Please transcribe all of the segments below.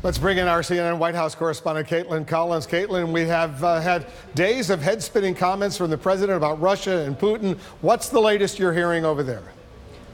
Let's bring in our CNN White House correspondent, Caitlin Collins. Caitlin, we have had days of head-spinning comments from the president about Russia and Putin. What's the latest you're hearing over there?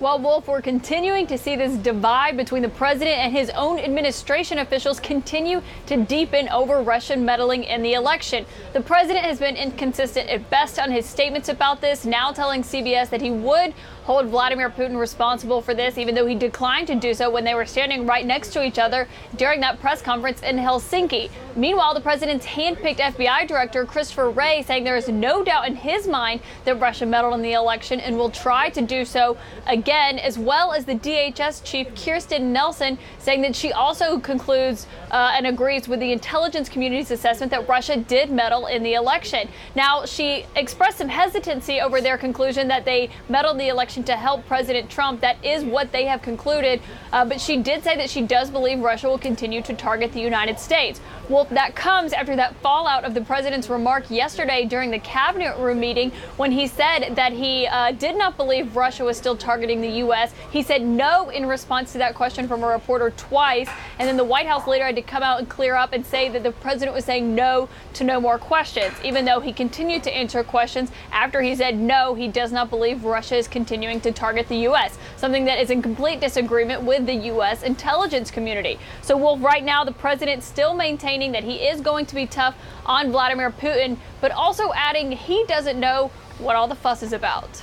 Well, Wolf, we're continuing to see this divide between the president and his own administration officials continue to deepen over Russian meddling in the election. The president has been inconsistent at best on his statements about this, now telling CBS that he would hold Vladimir Putin responsible for this, even though he declined to do so when they were standing right next to each other during that press conference in Helsinki. Meanwhile, the president's handpicked FBI director, Christopher Wray, saying there is no doubt in his mind that Russia meddled in the election and will try to do so again, as well as the DHS chief, Kirstjen Nielsen, saying that she also concludes and agrees with the intelligence community's assessment that Russia did meddle in the election. Now, she expressed some hesitancy over their conclusion that they meddled in the election to help President Trump. That is what they have concluded. But she did say that she does believe Russia will continue to target the United States. Well, that comes after that fallout of the president's remark yesterday during the cabinet room meeting when he said that he did not believe Russia was still targeting the U.S. He said no in response to that question from a reporter twice. And then the White House later had to come out and clear up and say that the president was saying no to no more questions, even though he continued to answer questions after he said no, he does not believe Russia is continuing to target the U.S., something that is in complete disagreement with the U.S. intelligence community. So, Wolf, right now the president still maintaining that he is going to be tough on Vladimir Putin, but also adding he doesn't know what all the fuss is about.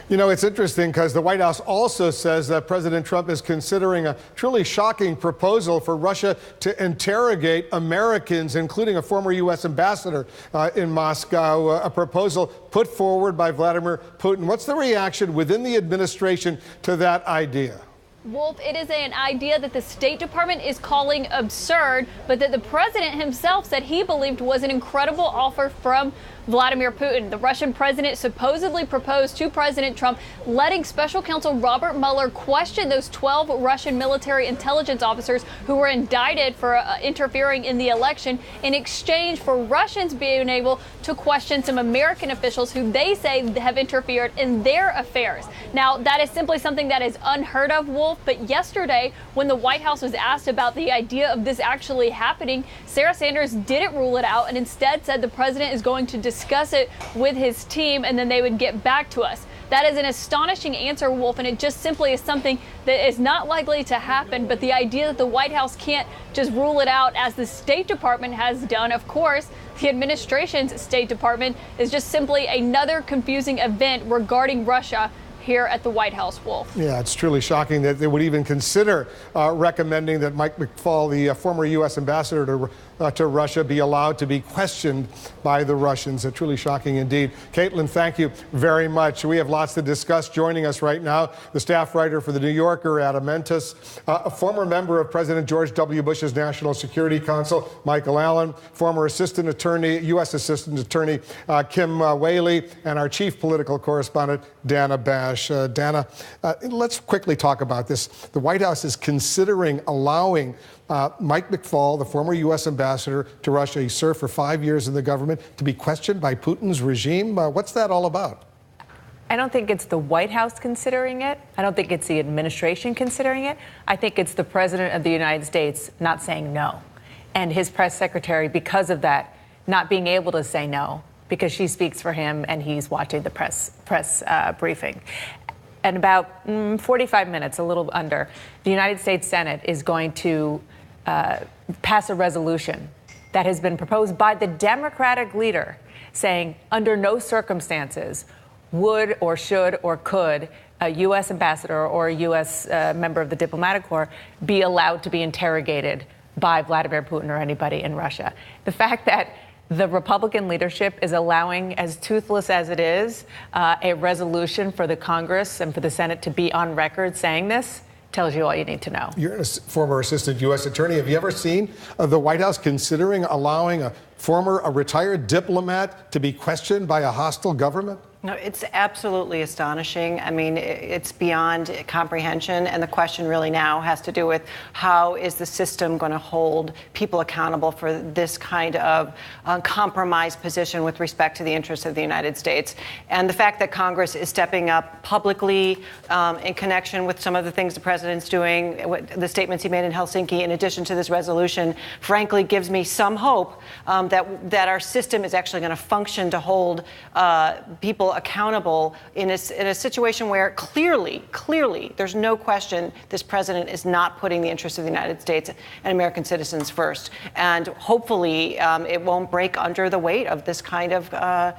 You know, it's interesting because the White House also says that President Trump is considering a truly shocking proposal for Russia to interrogate Americans, including a former U.S. ambassador in Moscow, a proposal put forward by Vladimir Putin. What's the reaction within the administration to that idea? Wolf, it is an idea that the State Department is calling absurd, but that the president himself said he believed was an incredible offer from Vladimir Putin. The Russian president supposedly proposed to President Trump letting special counsel Robert Mueller question those 12 Russian military intelligence officers who were indicted for interfering in the election in exchange for Russians being able to question some American officials who they say have interfered in their affairs. Now, that is simply something that is unheard of, Wolf, but yesterday when the White House was asked about the idea of this actually happening, Sarah Sanders didn't rule it out and instead said the president is going to discuss it with his team and then they would get back to us. That is an astonishing answer, Wolf, and it just simply is something that is not likely to happen. But the idea that the White House can't just rule it out as the State Department has done, of course, the administration's State Department is just simply another confusing event regarding Russia here at the White House, Wolf. Yeah, it's truly shocking that they would even consider recommending that Mike McFaul, the former U.S. ambassador to Russia, be allowed to be questioned by the Russians. Truly shocking indeed. Caitlin, thank you very much. We have lots to discuss. Joining us right now, the staff writer for The New Yorker, Adam Mentis, a former member of President George W. Bush's National Security Council, Michael Allen, former Assistant Attorney, U.S. Assistant Attorney Kim Whaley, and our chief political correspondent, Dana Bash. Dana, let's quickly talk about this. The White House is considering allowing Mike McFaul, the former U.S. ambassador to Russia, he served for 5 years in the government, to be questioned by Putin's regime. What's that all about? I don't think it's the White House considering it. I don't think it's the administration considering it. I think it's the President of the United States not saying no. And his press secretary, because of that, not being able to say no, because she speaks for him and he's watching the press briefing. In about 45 minutes, a little under, the United States Senate is going to pass a resolution that has been proposed by the Democratic leader saying under no circumstances would or should or could a U.S. ambassador or a U.S. member of the diplomatic corps be allowed to be interrogated by Vladimir Putin or anybody in Russia. The fact that the Republican leadership is allowing, as toothless as it is, a resolution for the Congress and for the Senate to be on record saying this tells you all you need to know. You're a former assistant U.S. attorney. Have you ever seen the White House considering allowing a retired diplomat to be questioned by a hostile government? No, it's absolutely astonishing. I mean, it's beyond comprehension. And the question really now has to do with how is the system going to hold people accountable for this kind of compromised position with respect to the interests of the United States. And the fact that Congress is stepping up publicly in connection with some of the things the president's doing, the statements he made in Helsinki, in addition to this resolution, frankly, gives me some hope that our system is actually going to function to hold people accountable in a situation where clearly, there's no question this president is not putting the interests of the United States and American citizens first. And hopefully it won't break under the weight of this kind of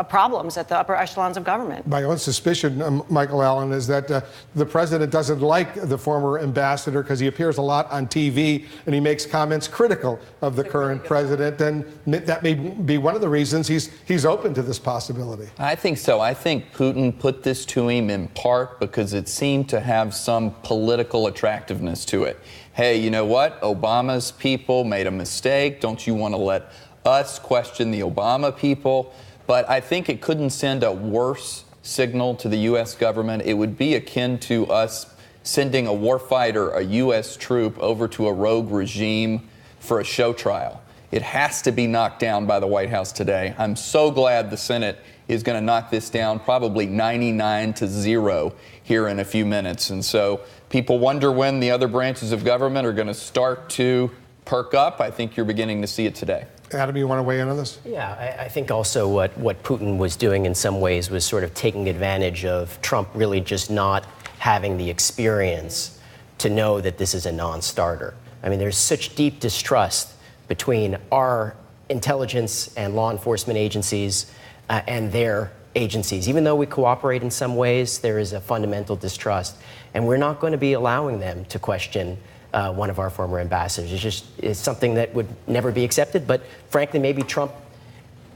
problems at the upper echelons of government. My own suspicion, Michael Allen, is that the president doesn't like the former ambassador because he appears a lot on TV and he makes comments critical of the current president, and that may be one of the reasons he's open to this possibility. I think so. I think Putin put this to him in part because it seemed to have some political attractiveness to it. Hey, you know what? Obama's people made a mistake. Don't you want to let us question the Obama people? But I think it couldn't send a worse signal to the U.S. government. It would be akin to us sending a warfighter, a U.S. troop, over to a rogue regime for a show trial. It has to be knocked down by the White House today. I'm so glad the Senate is going to knock this down, probably 99-0 here in a few minutes. And so people wonder when the other branches of government are going to start to perk up. I think you're beginning to see it today. Adam, you want to weigh in on this? Yeah, I think also what Putin was doing in some ways was sort of taking advantage of Trump really just not having the experience to know that this is a non-starter. I mean, there's such deep distrust between our intelligence and law enforcement agencies and their agencies. Even though we cooperate in some ways, there is a fundamental distrust. And we're not going to be allowing them to question one of our former ambassadors. It's something that would never be accepted. But frankly, maybe Trump,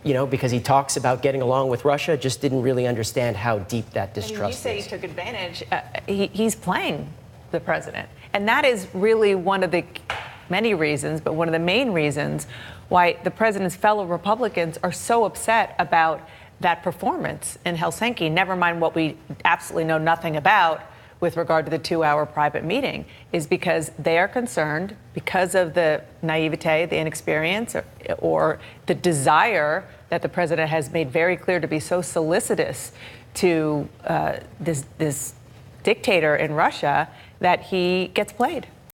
because he talks about getting along with Russia, just didn't really understand how deep that distrust is. You say he took advantage. He's playing the president. And that is really one of the many reasons, but one of the main reasons why the president's fellow Republicans are so upset about that performance in Helsinki, never mind what we absolutely know nothing about with regard to the 2-hour private meeting, is because they are concerned because of the naivete, the inexperience, or the desire that the president has made very clear to be so solicitous to this dictator in Russia that he gets played.